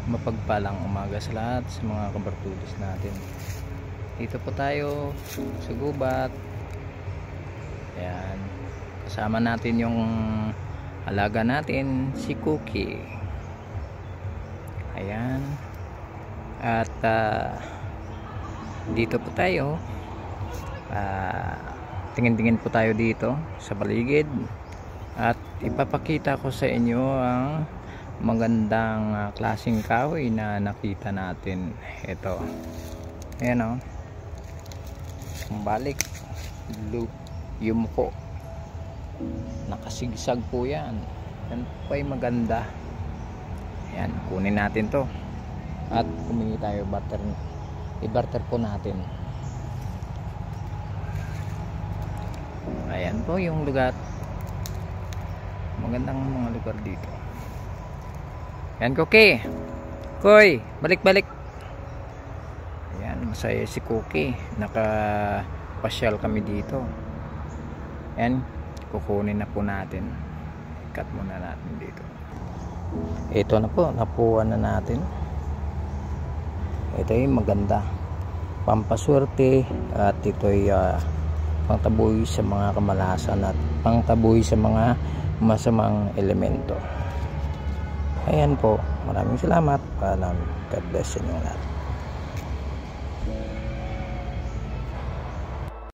Mapagpalang umaga sa lahat sa mga kabartudis natin. Dito po tayo sa gubat. Ayan. Kasama natin yung alaga natin, si Cookie. Ayan. At dito po tayo. Tingin-tingin po tayo dito sa paligid. At ipapakita ko sa inyo ang magandang klaseng kahoy na nakita natin. Ito, ayan o, balik yumuko, nakasigsag po yan. Yan po ay maganda. Ayan, kunin natin to at humingi tayo barter, i-barter po natin. Ayan po yung lugar, magandang mga lugar dito. Yan, Cookie. Koy, balik-balik. Ayan, masaya si Cookie. Nakapasyal kami dito. Yan, kukunin na po natin. Cut muna natin dito. Ito na po, napuan na natin. Ito yung maganda. Pampaswerte at ito ay pangtaboy sa mga kamalasan at pangtaboy sa mga masamang elemento. Ayan po, maraming salamat. Paalam. God bless sa inyo lahat.